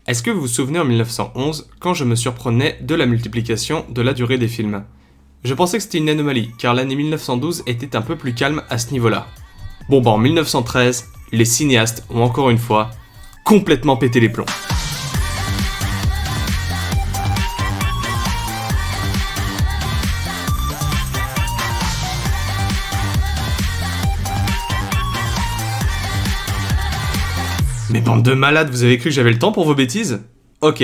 Est-ce que vous vous souvenez en 1911, quand je me surprenais de la multiplication de la durée des films? Je pensais que c'était une anomalie, car l'année 1912 était un peu plus calme à ce niveau-là. Bon en 1913, les cinéastes ont encore une fois complètement pété les plombs. Mais bande de malades, vous avez cru que j'avais le temps pour vos bêtises? Ok,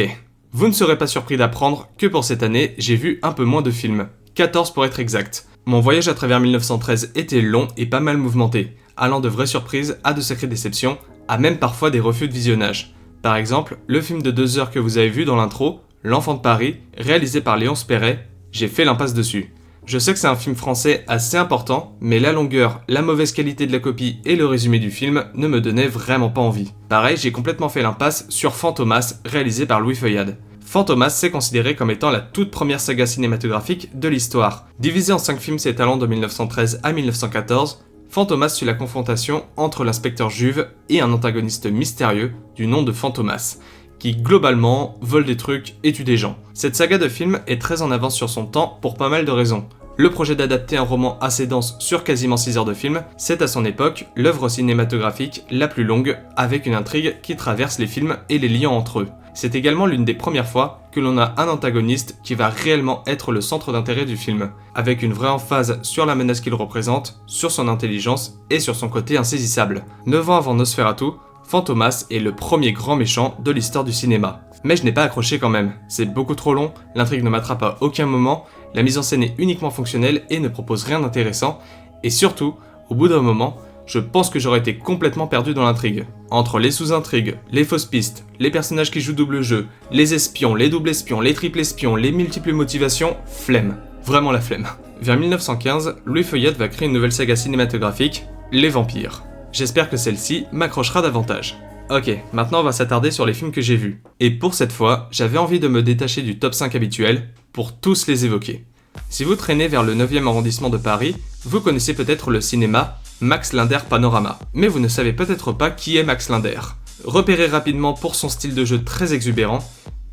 vous ne serez pas surpris d'apprendre que pour cette année, j'ai vu un peu moins de films. 14 pour être exact. Mon voyage à travers 1913 était long et pas mal mouvementé, allant de vraies surprises à de sacrées déceptions, à même parfois des refus de visionnage. Par exemple, le film de 2 heures que vous avez vu dans l'intro, L'Enfant de Paris, réalisé par Léonce Perret, j'ai fait l'impasse dessus. Je sais que c'est un film français assez important, mais la longueur, la mauvaise qualité de la copie et le résumé du film ne me donnaient vraiment pas envie. Pareil, j'ai complètement fait l'impasse sur Fantomas, réalisé par Louis Feuillade. Fantomas c'est considéré comme étant la toute première saga cinématographique de l'histoire. Divisé en 5 films s'étalant de 1913 à 1914, Fantomas suit la confrontation entre l'inspecteur Juve et un antagoniste mystérieux du nom de Fantomas, qui globalement vole des trucs et tue des gens. Cette saga de films est très en avance sur son temps pour pas mal de raisons. Le projet d'adapter un roman assez dense sur quasiment 6 heures de film, c'est à son époque l'œuvre cinématographique la plus longue, avec une intrigue qui traverse les films et les liant entre eux. C'est également l'une des premières fois que l'on a un antagoniste qui va réellement être le centre d'intérêt du film, avec une vraie emphase sur la menace qu'il représente, sur son intelligence et sur son côté insaisissable. 9 ans avant Nosferatu, Fantomas est le premier grand méchant de l'histoire du cinéma. Mais je n'ai pas accroché quand même, c'est beaucoup trop long, l'intrigue ne m'attrape à aucun moment, la mise en scène est uniquement fonctionnelle et ne propose rien d'intéressant, et surtout, au bout d'un moment, je pense que j'aurais été complètement perdu dans l'intrigue. Entre les sous-intrigues, les fausses pistes, les personnages qui jouent double jeu, les espions, les doubles espions, les triples espions, les multiples motivations, flemme. Vraiment la flemme. Vers 1915, Louis Feuillade va créer une nouvelle saga cinématographique, Les Vampires. J'espère que celle-ci m'accrochera davantage. Ok, maintenant on va s'attarder sur les films que j'ai vus. Et pour cette fois, j'avais envie de me détacher du top 5 habituel pour tous les évoquer. Si vous traînez vers le 9e arrondissement de Paris, vous connaissez peut-être le cinéma Max Linder Panorama, mais vous ne savez peut-être pas qui est Max Linder. Repéré rapidement pour son style de jeu très exubérant,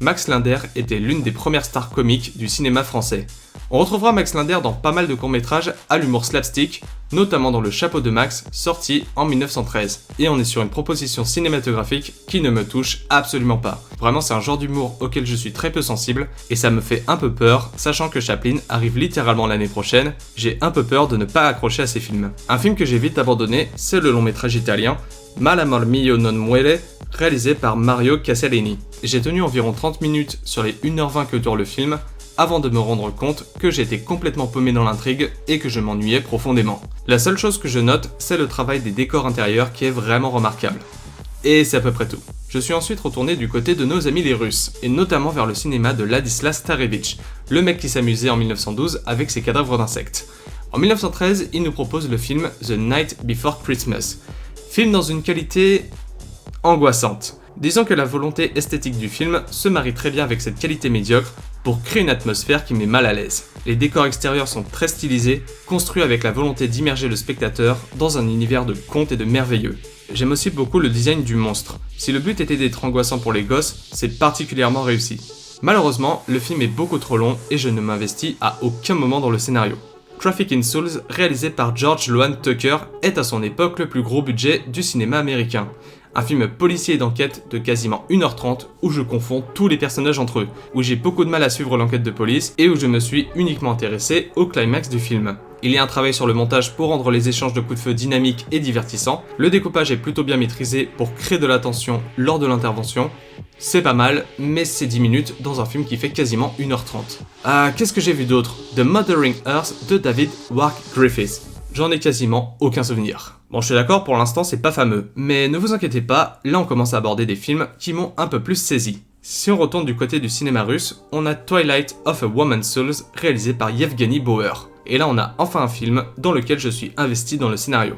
Max Linder était l'une des premières stars comiques du cinéma français. On retrouvera Max Linder dans pas mal de courts-métrages à l'humour slapstick, notamment dans Le Chapeau de Max, sorti en 1913. Et on est sur une proposition cinématographique qui ne me touche absolument pas. Vraiment, c'est un genre d'humour auquel je suis très peu sensible, et ça me fait un peu peur, sachant que Chaplin arrive littéralement l'année prochaine, j'ai un peu peur de ne pas accrocher à ces films. Un film que j'ai vite abandonné, c'est le long-métrage italien Mal amor mio non muere, réalisé par Mario Casalini. J'ai tenu environ 30 minutes sur les 1h20 que dure le film, avant de me rendre compte que j'étais complètement paumé dans l'intrigue et que je m'ennuyais profondément. La seule chose que je note, c'est le travail des décors intérieurs qui est vraiment remarquable. Et c'est à peu près tout. Je suis ensuite retourné du côté de nos amis les Russes, et notamment vers le cinéma de Ladislas Starevich, le mec qui s'amusait en 1912 avec ses cadavres d'insectes. En 1913, il nous propose le film The Night Before Christmas, film dans une qualité angoissante. Disons que la volonté esthétique du film se marie très bien avec cette qualité médiocre pour créer une atmosphère qui met mal à l'aise. Les décors extérieurs sont très stylisés, construits avec la volonté d'immerger le spectateur dans un univers de contes et de merveilleux. J'aime aussi beaucoup le design du monstre. Si le but était d'être angoissant pour les gosses, c'est particulièrement réussi. Malheureusement, le film est beaucoup trop long et je ne m'investis à aucun moment dans le scénario. Traffic in Souls, réalisé par George Loan Tucker, est à son époque le plus gros budget du cinéma américain. Un film policier et d'enquête de quasiment 1h30 où je confonds tous les personnages entre eux, où j'ai beaucoup de mal à suivre l'enquête de police et où je me suis uniquement intéressé au climax du film. Il y a un travail sur le montage pour rendre les échanges de coups de feu dynamiques et divertissants, le découpage est plutôt bien maîtrisé pour créer de la tension lors de l'intervention. C'est pas mal, mais c'est 10 minutes dans un film qui fait quasiment 1h30. Qu'est-ce que j'ai vu d'autre? The Mothering Earth de David Wark Griffiths. J'en ai quasiment aucun souvenir. Bon, je suis d'accord, pour l'instant c'est pas fameux, mais ne vous inquiétez pas, là on commence à aborder des films qui m'ont un peu plus saisi. Si on retourne du côté du cinéma russe, on a Twilight of a Woman's Soul, réalisé par Yevgeny Bauer. Et là on a enfin un film dans lequel je suis investi dans le scénario.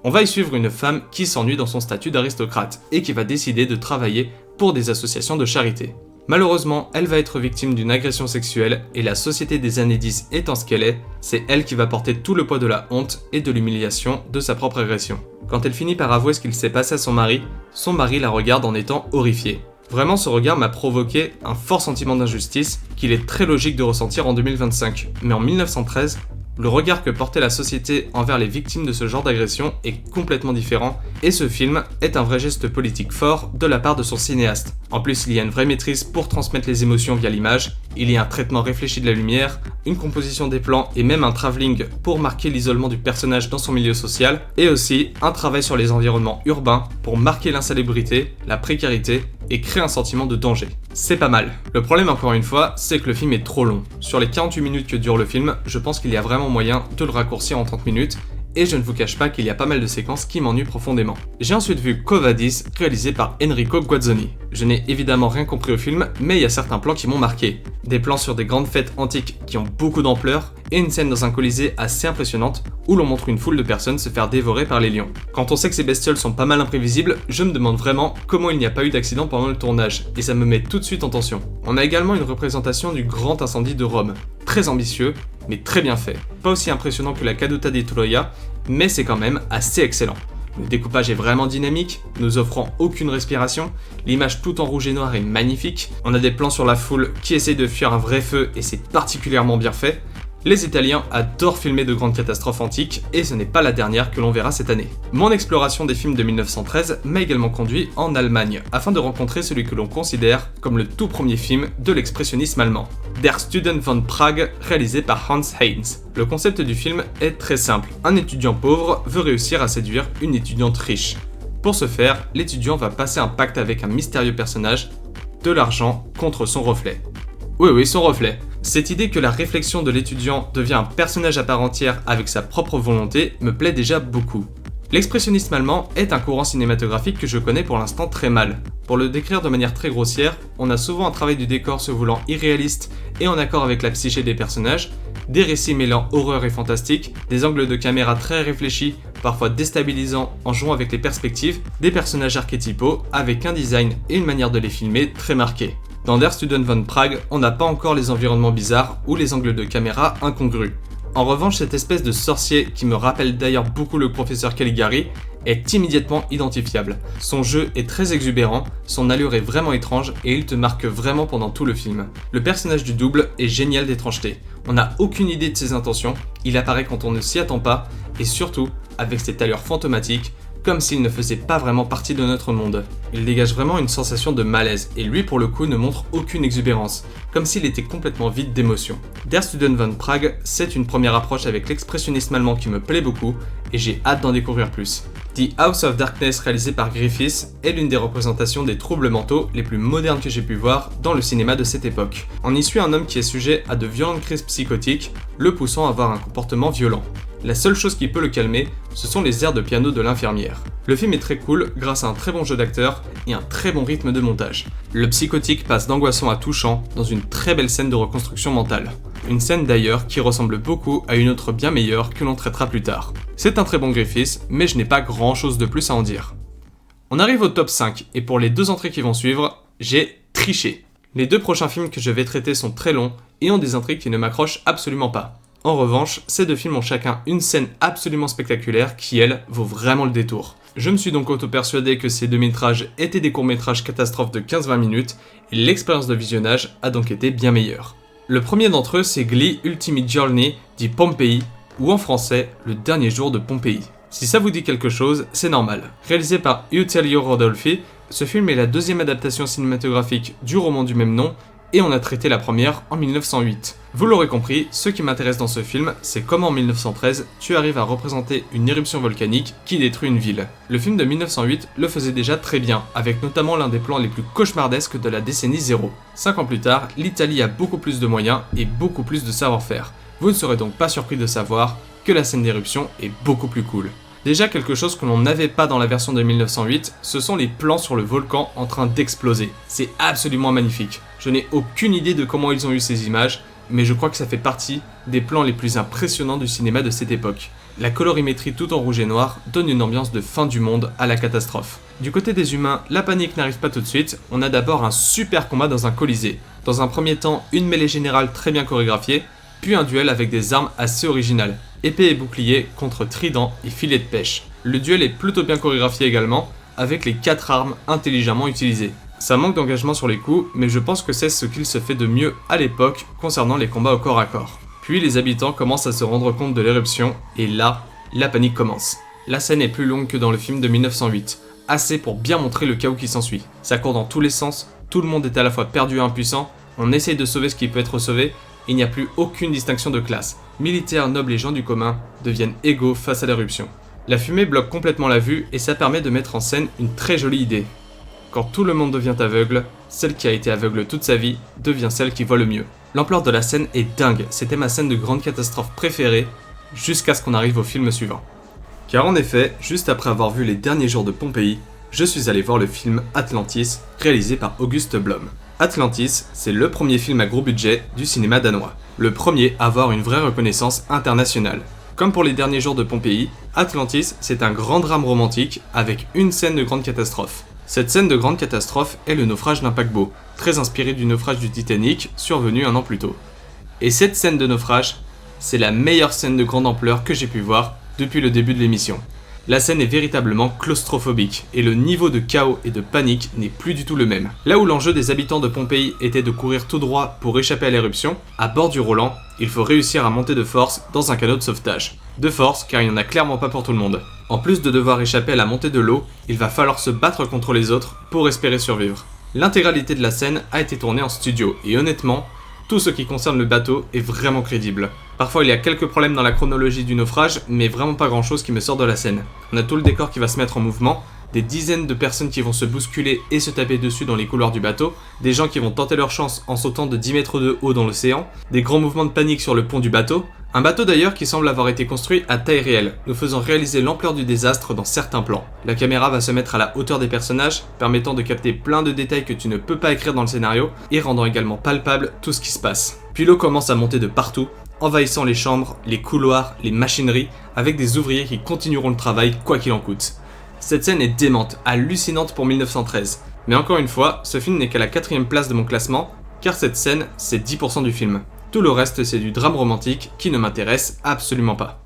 On va y suivre une femme qui s'ennuie dans son statut d'aristocrate et qui va décider de travailler pour des associations de charité. Malheureusement, elle va être victime d'une agression sexuelle et la société des années 10 étant ce qu'elle est, c'est elle qui va porter tout le poids de la honte et de l'humiliation de sa propre agression. Quand elle finit par avouer ce qu'il s'est passé à son mari la regarde en étant horrifiée. Vraiment, ce regard m'a provoqué un fort sentiment d'injustice qu'il est très logique de ressentir en 2025. Mais en 1913, le regard que portait la société envers les victimes de ce genre d'agression est complètement différent, et ce film est un vrai geste politique fort de la part de son cinéaste. En plus, il y a une vraie maîtrise pour transmettre les émotions via l'image, il y a un traitement réfléchi de la lumière, une composition des plans et même un travelling pour marquer l'isolement du personnage dans son milieu social, et aussi un travail sur les environnements urbains pour marquer l'insalubrité, la précarité et créer un sentiment de danger. C'est pas mal. Le problème encore une fois, c'est que le film est trop long. Sur les 48 minutes que dure le film, je pense qu'il y a vraiment moyen de le raccourcir en 30 minutes, et je ne vous cache pas qu'il y a pas mal de séquences qui m'ennuient profondément. J'ai ensuite vu Quo Vadis, réalisé par Enrico Guazzoni. Je n'ai évidemment rien compris au film, mais il y a certains plans qui m'ont marqué. Des plans sur des grandes fêtes antiques qui ont beaucoup d'ampleur, et une scène dans un colisée assez impressionnante, où l'on montre une foule de personnes se faire dévorer par les lions. Quand on sait que ces bestioles sont pas mal imprévisibles, je me demande vraiment comment il n'y a pas eu d'accident pendant le tournage, et ça me met tout de suite en tension. On a également une représentation du grand incendie de Rome. Très ambitieux, mais très bien fait. Pas aussi impressionnant que la Caduta di Troia, mais c'est quand même assez excellent. Le découpage est vraiment dynamique, nous offrant aucune respiration, l'image tout en rouge et noir est magnifique, on a des plans sur la foule qui essaye de fuir un vrai feu et c'est particulièrement bien fait. Les Italiens adorent filmer de grandes catastrophes antiques et ce n'est pas la dernière que l'on verra cette année. Mon exploration des films de 1913 m'a également conduit en Allemagne afin de rencontrer celui que l'on considère comme le tout premier film de l'expressionnisme allemand, Der Student von Prague, réalisé par Hans Heinz. Le concept du film est très simple, un étudiant pauvre veut réussir à séduire une étudiante riche. Pour ce faire, l'étudiant va passer un pacte avec un mystérieux personnage, de l'argent contre son reflet. Oui, son reflet. Cette idée que la réflexion de l'étudiant devient un personnage à part entière avec sa propre volonté me plaît déjà beaucoup. L'expressionnisme allemand est un courant cinématographique que je connais pour l'instant très mal. Pour le décrire de manière très grossière, on a souvent un travail du décor se voulant irréaliste et en accord avec la psyché des personnages, des récits mêlant horreur et fantastique, des angles de caméra très réfléchis, parfois déstabilisants en jouant avec les perspectives, des personnages archétypaux avec un design et une manière de les filmer très marqués. Dans Der Student von Prague, on n'a pas encore les environnements bizarres ou les angles de caméra incongrus. En revanche, cette espèce de sorcier, qui me rappelle d'ailleurs beaucoup le professeur Caligari, est immédiatement identifiable. Son jeu est très exubérant, son allure est vraiment étrange et il te marque vraiment pendant tout le film. Le personnage du double est génial d'étrangeté. On n'a aucune idée de ses intentions, il apparaît quand on ne s'y attend pas et surtout avec cette allure fantomatique, comme s'il ne faisait pas vraiment partie de notre monde. Il dégage vraiment une sensation de malaise, et lui pour le coup ne montre aucune exubérance, comme s'il était complètement vide d'émotion. Der Student von Prague, c'est une première approche avec l'expressionnisme allemand qui me plaît beaucoup, et j'ai hâte d'en découvrir plus. The House of Darkness, réalisé par Griffiths, est l'une des représentations des troubles mentaux les plus modernes que j'ai pu voir dans le cinéma de cette époque. On y suit un homme qui est sujet à de violentes crises psychotiques, le poussant à avoir un comportement violent. La seule chose qui peut le calmer, ce sont les airs de piano de l'infirmière. Le film est très cool grâce à un très bon jeu d'acteur et un très bon rythme de montage. Le psychotique passe d'angoissant à touchant dans une très belle scène de reconstruction mentale. Une scène d'ailleurs qui ressemble beaucoup à une autre bien meilleure que l'on traitera plus tard. C'est un très bon Griffiths, mais je n'ai pas grand chose de plus à en dire. On arrive au top 5, et pour les deux entrées qui vont suivre, j'ai triché. Les deux prochains films que je vais traiter sont très longs et ont des intrigues qui ne m'accrochent absolument pas. En revanche, ces deux films ont chacun une scène absolument spectaculaire qui, elle, vaut vraiment le détour. Je me suis donc auto-persuadé que ces deux métrages étaient des courts-métrages catastrophes de 15-20 minutes, et l'expérience de visionnage a donc été bien meilleure. Le premier d'entre eux, c'est Glee Ultimate Journey dit Pompeii, ou en français, Le dernier jour de Pompéi. Si ça vous dit quelque chose, c'est normal. Réalisé par Eutelio Rodolfi, ce film est la deuxième adaptation cinématographique du roman du même nom, et on a traité la première en 1908. Vous l'aurez compris, ce qui m'intéresse dans ce film, c'est comment en 1913, tu arrives à représenter une éruption volcanique qui détruit une ville. Le film de 1908 le faisait déjà très bien, avec notamment l'un des plans les plus cauchemardesques de la décennie 0. 5 ans plus tard, l'Italie a beaucoup plus de moyens et beaucoup plus de savoir-faire. Vous ne serez donc pas surpris de savoir que la scène d'éruption est beaucoup plus cool. Déjà, quelque chose que l'on n'avait pas dans la version de 1908, ce sont les plans sur le volcan en train d'exploser. C'est absolument magnifique. Je n'ai aucune idée de comment ils ont eu ces images, mais je crois que ça fait partie des plans les plus impressionnants du cinéma de cette époque. La colorimétrie tout en rouge et noir donne une ambiance de fin du monde à la catastrophe. Du côté des humains, la panique n'arrive pas tout de suite, on a d'abord un super combat dans un colisée. Dans un premier temps, une mêlée générale très bien chorégraphiée, puis un duel avec des armes assez originales. Épée et bouclier contre trident et filet de pêche. Le duel est plutôt bien chorégraphié également, avec les 4 armes intelligemment utilisées. Ça manque d'engagement sur les coups, mais je pense que c'est ce qu'il se fait de mieux à l'époque concernant les combats au corps à corps. Puis les habitants commencent à se rendre compte de l'éruption, et là, la panique commence. La scène est plus longue que dans le film de 1908, assez pour bien montrer le chaos qui s'ensuit. Ça court dans tous les sens, tout le monde est à la fois perdu et impuissant, on essaye de sauver ce qui peut être sauvé, et il n'y a plus aucune distinction de classe. Militaires, nobles et gens du commun deviennent égaux face à l'éruption. La fumée bloque complètement la vue et ça permet de mettre en scène une très jolie idée. Quand tout le monde devient aveugle, celle qui a été aveugle toute sa vie devient celle qui voit le mieux. L'ampleur de la scène est dingue, c'était ma scène de grande catastrophe préférée, jusqu'à ce qu'on arrive au film suivant. Car en effet, juste après avoir vu Les Derniers Jours de Pompéi, je suis allé voir le film Atlantis, réalisé par Auguste Blom. Atlantis, c'est le premier film à gros budget du cinéma danois. Le premier à avoir une vraie reconnaissance internationale. Comme pour Les Derniers Jours de Pompéi, Atlantis, c'est un grand drame romantique avec une scène de grande catastrophe. Cette scène de grande catastrophe est le naufrage d'un paquebot, très inspiré du naufrage du Titanic, survenu un an plus tôt. Et cette scène de naufrage, c'est la meilleure scène de grande ampleur que j'ai pu voir depuis le début de l'émission. La scène est véritablement claustrophobique, et le niveau de chaos et de panique n'est plus du tout le même. Là où l'enjeu des habitants de Pompéi était de courir tout droit pour échapper à l'éruption, à bord du Roland, il faut réussir à monter de force dans un canot de sauvetage. De force, car il n'y en a clairement pas pour tout le monde. En plus de devoir échapper à la montée de l'eau, il va falloir se battre contre les autres pour espérer survivre. L'intégralité de la scène a été tournée en studio, et honnêtement, tout ce qui concerne le bateau est vraiment crédible. Parfois il y a quelques problèmes dans la chronologie du naufrage, mais vraiment pas grand chose qui me sort de la scène. On a tout le décor qui va se mettre en mouvement, des dizaines de personnes qui vont se bousculer et se taper dessus dans les couloirs du bateau, des gens qui vont tenter leur chance en sautant de 10 mètres de haut dans l'océan, des grands mouvements de panique sur le pont du bateau, un bateau d'ailleurs qui semble avoir été construit à taille réelle, nous faisant réaliser l'ampleur du désastre dans certains plans. La caméra va se mettre à la hauteur des personnages, permettant de capter plein de détails que tu ne peux pas écrire dans le scénario, et rendant également palpable tout ce qui se passe. Puis l'eau commence à monter de partout, envahissant les chambres, les couloirs, les machineries, avec des ouvriers qui continueront le travail quoi qu'il en coûte. Cette scène est démente, hallucinante pour 1913. Mais encore une fois, ce film n'est qu'à la 4ème place de mon classement, car cette scène, c'est 10% du film. Tout le reste, c'est du drame romantique qui ne m'intéresse absolument pas.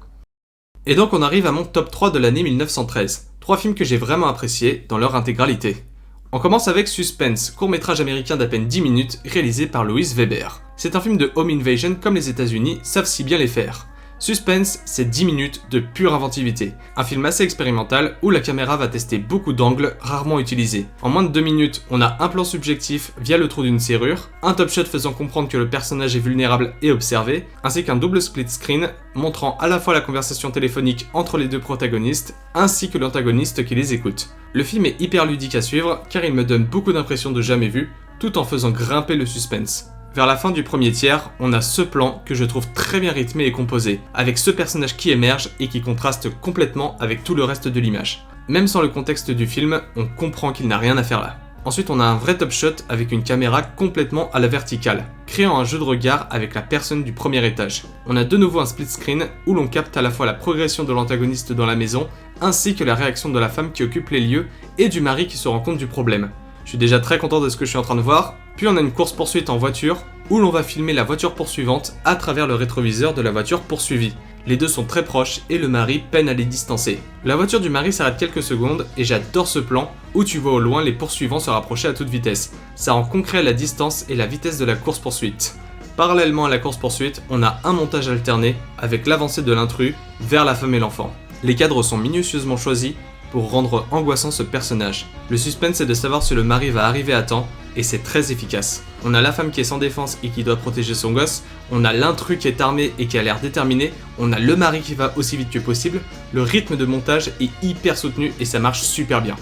Et donc on arrive à mon top 3 de l'année 1913. 3 films que j'ai vraiment appréciés dans leur intégralité. On commence avec Suspense, court-métrage américain d'à peine 10 minutes, réalisé par Louis Weber. C'est un film de home invasion comme les États-Unis savent si bien les faire. Suspense, c'est 10 minutes de pure inventivité. Un film assez expérimental où la caméra va tester beaucoup d'angles rarement utilisés. En moins de 2 minutes, on a un plan subjectif via le trou d'une serrure, un top shot faisant comprendre que le personnage est vulnérable et observé, ainsi qu'un double split screen montrant à la fois la conversation téléphonique entre les deux protagonistes, ainsi que l'antagoniste qui les écoute. Le film est hyper ludique à suivre car il me donne beaucoup d'impressions de jamais vu, tout en faisant grimper le suspense. Vers la fin du premier tiers, on a ce plan que je trouve très bien rythmé et composé, avec ce personnage qui émerge et qui contraste complètement avec tout le reste de l'image. Même sans le contexte du film, on comprend qu'il n'a rien à faire là. Ensuite, on a un vrai top shot avec une caméra complètement à la verticale, créant un jeu de regard avec la personne du premier étage. On a de nouveau un split screen où l'on capte à la fois la progression de l'antagoniste dans la maison, ainsi que la réaction de la femme qui occupe les lieux et du mari qui se rend compte du problème. Je suis déjà très content de ce que je suis en train de voir. Puis on a une course-poursuite en voiture, où l'on va filmer la voiture poursuivante à travers le rétroviseur de la voiture poursuivie. Les deux sont très proches et le mari peine à les distancer. La voiture du mari s'arrête quelques secondes et j'adore ce plan où tu vois au loin les poursuivants se rapprocher à toute vitesse. Ça rend concret la distance et la vitesse de la course-poursuite. Parallèlement à la course-poursuite, on a un montage alterné avec l'avancée de l'intrus vers la femme et l'enfant. Les cadres sont minutieusement choisis pour rendre angoissant ce personnage. Le suspense est de savoir si le mari va arriver à temps, et c'est très efficace. On a la femme qui est sans défense et qui doit protéger son gosse, on a l'intrus qui est armé et qui a l'air déterminé, on a le mari qui va aussi vite que possible, le rythme de montage est hyper soutenu et ça marche super bien.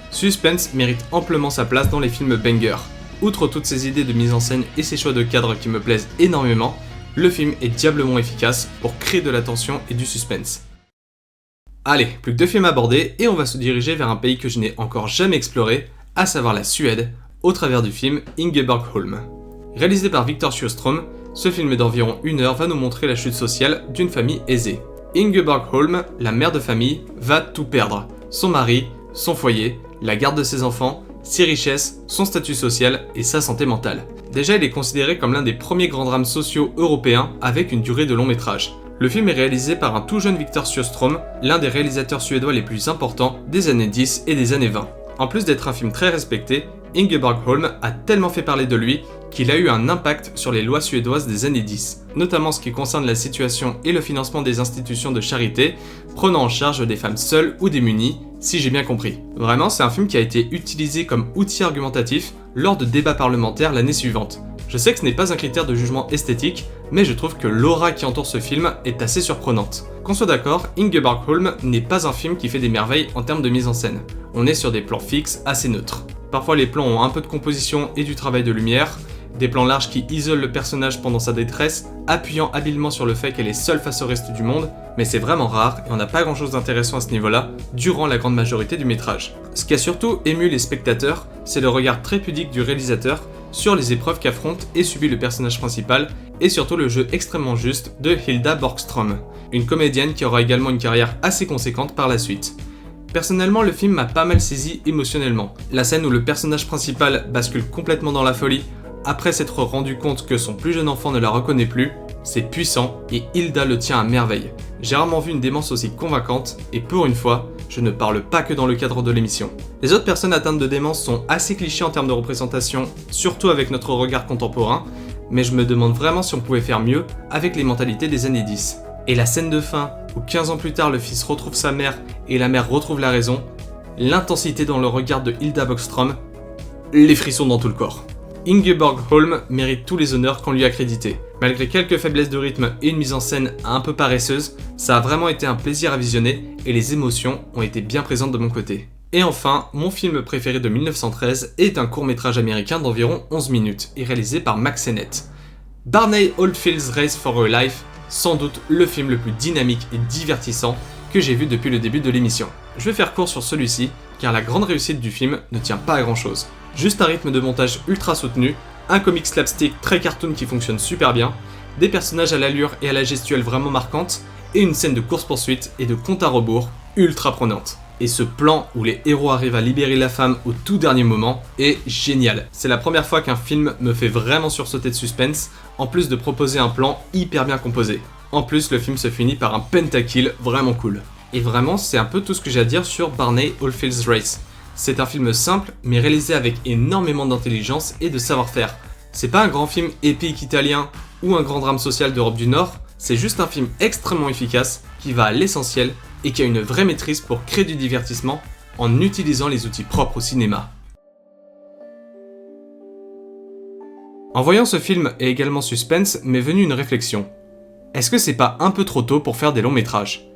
Suspense mérite amplement sa place dans les films banger. Outre toutes ces idées de mise en scène et ces choix de cadre qui me plaisent énormément, le film est diablement efficace pour créer de la tension et du suspense. Allez, plus que 2 films abordés et on va se diriger vers un pays que je n'ai encore jamais exploré, à savoir la Suède, au travers du film Ingeborgholm. Réalisé par Victor Sjöström, ce film d'environ 1 heure va nous montrer la chute sociale d'une famille aisée. Ingeborgholm, la mère de famille, va tout perdre. Son mari, son foyer, la garde de ses enfants, ses richesses, son statut social et sa santé mentale. Déjà, il est considéré comme l'un des premiers grands drames sociaux européens avec une durée de long métrage. Le film est réalisé par un tout jeune Victor Sjöström, l'un des réalisateurs suédois les plus importants des années 10 et des années 20. En plus d'être un film très respecté, Ingeborg Holm a tellement fait parler de lui qu'il a eu un impact sur les lois suédoises des années 10, notamment ce qui concerne la situation et le financement des institutions de charité, prenant en charge des femmes seules ou démunies, si j'ai bien compris. Vraiment, c'est un film qui a été utilisé comme outil argumentatif lors de débats parlementaires l'année suivante. Je sais que ce n'est pas un critère de jugement esthétique, mais je trouve que l'aura qui entoure ce film est assez surprenante. Qu'on soit d'accord, Ingeborg Holm n'est pas un film qui fait des merveilles en termes de mise en scène. On est sur des plans fixes assez neutres. Parfois les plans ont un peu de composition et du travail de lumière, des plans larges qui isolent le personnage pendant sa détresse, appuyant habilement sur le fait qu'elle est seule face au reste du monde, mais c'est vraiment rare et on n'a pas grand chose d'intéressant à ce niveau-là, durant la grande majorité du métrage. Ce qui a surtout ému les spectateurs, c'est le regard très pudique du réalisateur sur les épreuves qu'affronte et subit le personnage principal, et surtout le jeu extrêmement juste de Hilda Borgström, une comédienne qui aura également une carrière assez conséquente par la suite. Personnellement, le film m'a pas mal saisi émotionnellement. La scène où le personnage principal bascule complètement dans la folie, après s'être rendu compte que son plus jeune enfant ne la reconnaît plus, c'est puissant et Hilda le tient à merveille. J'ai rarement vu une démence aussi convaincante, et pour une fois, je ne parle pas que dans le cadre de l'émission. Les autres personnes atteintes de démence sont assez clichés en termes de représentation, surtout avec notre regard contemporain, mais je me demande vraiment si on pouvait faire mieux avec les mentalités des années 10. Et la scène de fin, où 15 ans plus tard le fils retrouve sa mère et la mère retrouve la raison, l'intensité dans le regard de Hilda Borgström, les frissons dans tout le corps. Ingeborg Holm mérite tous les honneurs qu'on lui a crédités. Malgré quelques faiblesses de rythme et une mise en scène un peu paresseuse, ça a vraiment été un plaisir à visionner et les émotions ont été bien présentes de mon côté. Et enfin, mon film préféré de 1913 est un court-métrage américain d'environ 11 minutes et réalisé par Max Sennett. Barney Oldfield's Race for a Life, sans doute le film le plus dynamique et divertissant que j'ai vu depuis le début de l'émission. Je vais faire court sur celui-ci, car la grande réussite du film ne tient pas à grand chose. Juste un rythme de montage ultra soutenu, un comic slapstick très cartoon qui fonctionne super bien, des personnages à l'allure et à la gestuelle vraiment marquantes, et une scène de course-poursuite et de compte à rebours ultra prenante. Et ce plan où les héros arrivent à libérer la femme au tout dernier moment est génial. C'est la première fois qu'un film me fait vraiment sursauter de suspense, en plus de proposer un plan hyper bien composé. En plus, le film se finit par un pentakill vraiment cool. Et vraiment, c'est un peu tout ce que j'ai à dire sur Barney Oldfield's Race. C'est un film simple, mais réalisé avec énormément d'intelligence et de savoir-faire. C'est pas un grand film épique italien ou un grand drame social d'Europe du Nord, c'est juste un film extrêmement efficace qui va à l'essentiel et qui a une vraie maîtrise pour créer du divertissement en utilisant les outils propres au cinéma. En voyant ce film et également Suspense, m'est venue une réflexion. Est-ce que c'est pas un peu trop tôt pour faire des longs métrages ?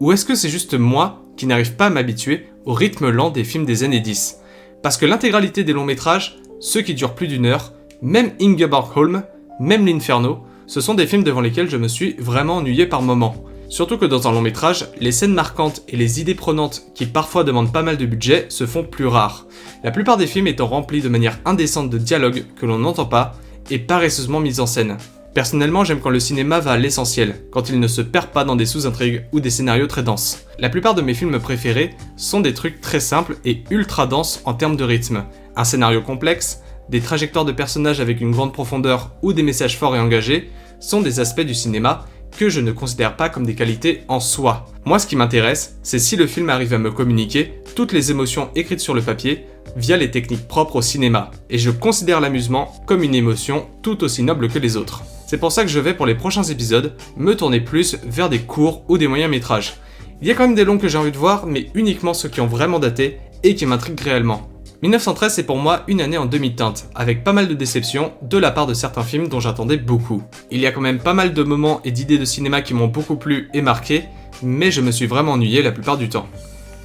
Ou est-ce que c'est juste moi qui n'arrive pas à m'habituer au rythme lent des films des années 10 ? Parce que l'intégralité des longs métrages, ceux qui durent plus d'1 heure, même Ingeborg Holm, même l'Inferno, ce sont des films devant lesquels je me suis vraiment ennuyé par moments. Surtout que dans un long métrage, les scènes marquantes et les idées prenantes qui parfois demandent pas mal de budget se font plus rares. La plupart des films étant remplis de manière indécente de dialogues que l'on n'entend pas et paresseusement mis en scène. Personnellement, j'aime quand le cinéma va à l'essentiel, quand il ne se perd pas dans des sous-intrigues ou des scénarios très denses. La plupart de mes films préférés sont des trucs très simples et ultra denses en termes de rythme. Un scénario complexe, des trajectoires de personnages avec une grande profondeur ou des messages forts et engagés sont des aspects du cinéma que je ne considère pas comme des qualités en soi. Moi, ce qui m'intéresse, c'est si le film arrive à me communiquer toutes les émotions écrites sur le papier via les techniques propres au cinéma. Et je considère l'amusement comme une émotion tout aussi noble que les autres. C'est pour ça que je vais, pour les prochains épisodes, me tourner plus vers des courts ou des moyens métrages. Il y a quand même des longs que j'ai envie de voir, mais uniquement ceux qui ont vraiment daté et qui m'intriguent réellement. 1913, c'est pour moi une année en demi-teinte, avec pas mal de déceptions de la part de certains films dont j'attendais beaucoup. Il y a quand même pas mal de moments et d'idées de cinéma qui m'ont beaucoup plu et marqué, mais je me suis vraiment ennuyé la plupart du temps.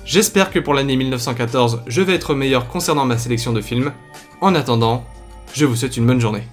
J'espère que pour l'année 1914, je vais être meilleur concernant ma sélection de films. En attendant, je vous souhaite une bonne journée.